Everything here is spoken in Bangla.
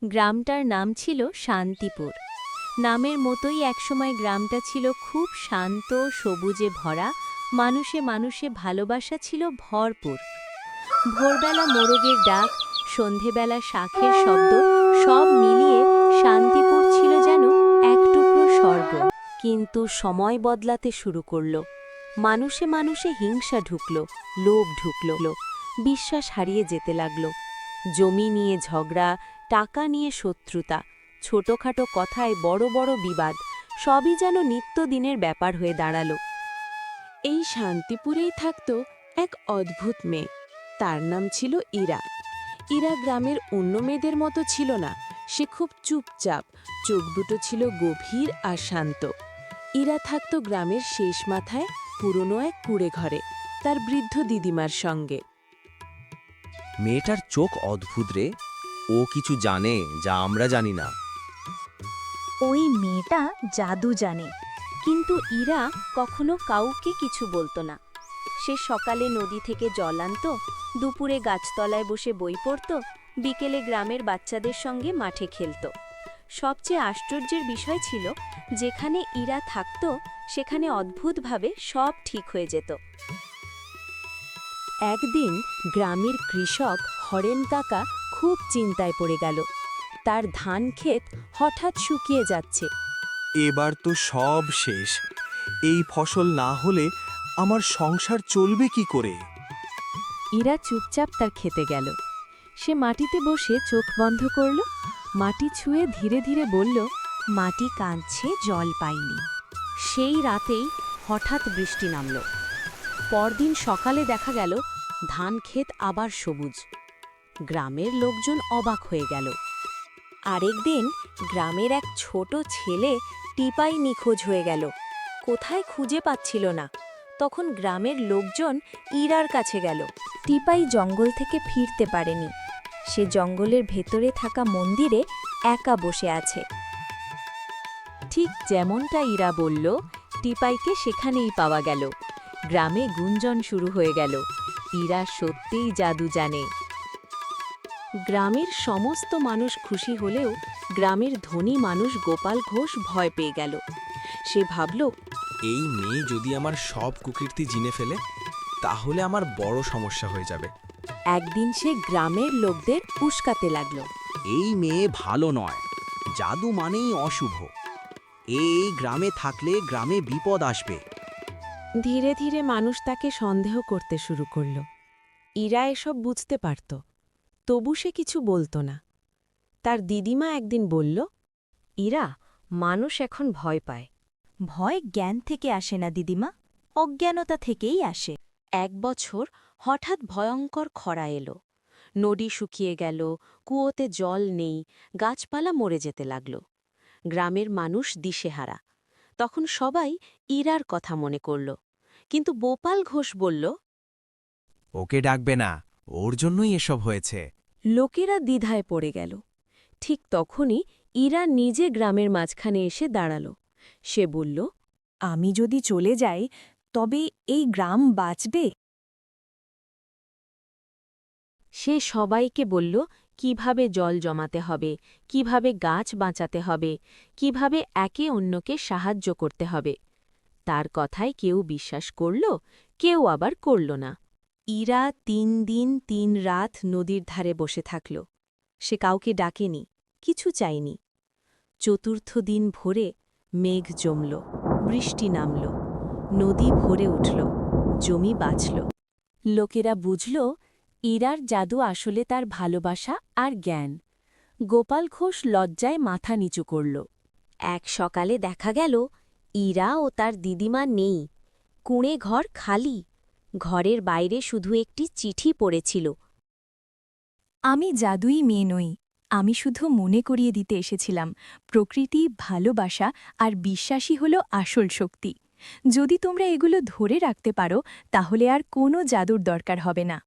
গ্রামটার নাম ছিল শান্তিপুর। নামের মতোই একসময় গ্রামটা ছিল খুব শান্ত, সবুজে ভরা, মানুষে মানুষে ভালোবাসা ছিল ভরপুর। ভোরবেলা মোরগের ডাক, সন্ধেবেলা শাঁখের শব্দ, সব মিলিয়ে শান্তিপুর ছিল যেন এক টুকরো স্বর্গ। কিন্তু সময় বদলাতে শুরু করল। মানুষে মানুষে হিংসা ঢুকল, লোভ ঢুকল, বিশ্বাস হারিয়ে যেতে লাগল। জমি নিয়ে ঝগড়া, টাকা নিয়ে শত্রুতা, ছোটখাটো কথায় বড় বড় বিবাদ, সবই যেন নিত্যদিনের ব্যাপার হয়ে দাঁড়াল। এই শান্তিপুরেই থাকত এক অদ্ভুত মেয়ে। তার নাম ছিল ইরা। ইরা গ্রামের অন্য মেয়েদের মতো ছিল না। সে খুব চুপচাপ, চোখ দুটো ছিল গভীর আর শান্ত। ইরা থাকত গ্রামের শেষ মাথায় পুরনো এক কুঁড়ে ঘরে, তার বৃদ্ধ দিদিমার সঙ্গে। মেয়েটার চোখ অদ্ভুত রে। ও কিছু জানে যা আমরা জানি না। ওই মেয়েটা জাদু জানে, কিন্তু ইরা কখনো কাউকে কিছু বলতো না। সে সকালে নদী থেকে জল আনত, দুপুরে গাছতলায় বসে বই পড়ত, বিকেলে গ্রামের বাচ্চাদের সঙ্গে মাঠে খেলত। সবচেয়ে আশ্চর্যের বিষয় ছিল, যেখানে ইরা থাকত সেখানে অদ্ভুতভাবে সব ঠিক হয়ে যেত। একদিন গ্রামের কৃষক হরেন কাকা খুব চিন্তায় পড়ে গেল। তার ধান ক্ষেত হঠাৎ শুকিয়ে যাচ্ছে। এবার তো সব শেষ। এই ফসল না হলে আমার সংসার চলবে কি করে? ইরা চুপচাপ তার খেতে গেল। সে মাটিতে বসে চোখ বন্ধ করল, মাটি ছুঁয়ে ধীরে ধীরে বলল, মাটি কাঁদছে, জল পাইনি। সেই রাতেই হঠাৎ বৃষ্টি নামল। পরদিন সকালে দেখা গেল ধান ক্ষেত আবার সবুজ। গ্রামের লোকজন অবাক হয়ে গেল। আরেকদিন গ্রামের এক ছোট ছেলে টিপাই নিখোঁজ হয়ে গেল। কোথায় খুঁজে পাচ্ছিল না। তখন গ্রামের লোকজন ইরার কাছে গেল। টিপাই জঙ্গল থেকে ফিরতে পারেনি। সে জঙ্গলের ভেতরে থাকা মন্দিরে একা বসে আছে। ঠিক যেমনটা ইরা বলল, টিপাইকে সেখানেই পাওয়া গেল। গ্রামে গুঞ্জন শুরু হয়ে গেল, ইরা সত্যিই জাদু জানে। গ্রামের সমস্ত মানুষ খুশি হলেও গ্রামের ধনী মানুষ গোপাল ঘোষ ভয় পেয়ে গেল। সে ভাবল, এই মেয়ে যদি আমার সব কুকীর্তি জিনে ফেলে, তাহলে আমার বড় সমস্যা হয়ে যাবে। একদিন সে গ্রামের লোকদের উস্কাতে লাগল। এই মেয়ে ভালো নয়, জাদু মানেই অশুভ। এই গ্রামে থাকলে গ্রামে বিপদ আসবে। ধীরে ধীরে মানুষ তাকে সন্দেহ করতে শুরু করল। ইরা এসব বুঝতে পারত, তবু সে কিছু বলতো না। তার দিদিমা একদিন বলল, ইরা, মানুষ এখন ভয় পায়। ভয় জ্ঞান থেকে আসে না দিদিমা, অজ্ঞানতা থেকেই আসে। এক বছর হঠাৎ ভয়ঙ্কর খরা এলো। নদী শুকিয়ে গেল, কুয়োতে জল নেই, গাছপালা মরে যেতে লাগল। গ্রামের মানুষ দিশেহারা। তখন সবাই ইরার কথা মনে করল। কিন্তু গোপাল ঘোষ বলল, ওকে ডাকবে না, ওর জন্যই এসব হয়েছে। লোকেরা দ্বিধায় পড়ে গেল। ঠিক তখনই ইরা নিজে গ্রামের মাঝখানে এসে দাঁড়াল। সে বলল, আমি যদি চলে যাই তবে এই গ্রাম বাঁচবে? সে সবাইকে বলল কিভাবে জল জমাতে হবে, কিভাবে গাছ বাঁচাতে হবে, কিভাবে একে অন্যকে সাহায্য করতে হবে। তার কথায় কেউ বিশ্বাস করল, কেউ আবার করল না। ইরা ৩ দিন ৩ রাত নদীর ধারে বসে থাকল। সে কাউকে ডাকেনি, কিছু চায়নি। চতুর্থ দিন ভোরে মেঘ জমল, বৃষ্টি নামল, নদী ভরে উঠল, জমি বাঁচল। লোকেরা বুঝল, ইরার জাদু আসলে তার ভালোবাসা আর জ্ঞান। গোপাল ঘোষ লজ্জায় মাথা নিচু করল। এক সকালে দেখা গেল ইরা ও তার দিদিমা নেই। কুঁড়ে ঘর খালি। ঘরের বাইরে শুধু একটি চিঠি পড়েছিল। আমি জাদুই মেয়ে নই, আমি শুধু মনে করিয়ে দিতে এসেছিলাম, প্রকৃতি, ভালোবাসা আর বিশ্বাসই হল আসল শক্তি। যদি তোমরা এগুলো ধরে রাখতে পারো, তাহলে আর কোনো জাদুর দরকার হবে না।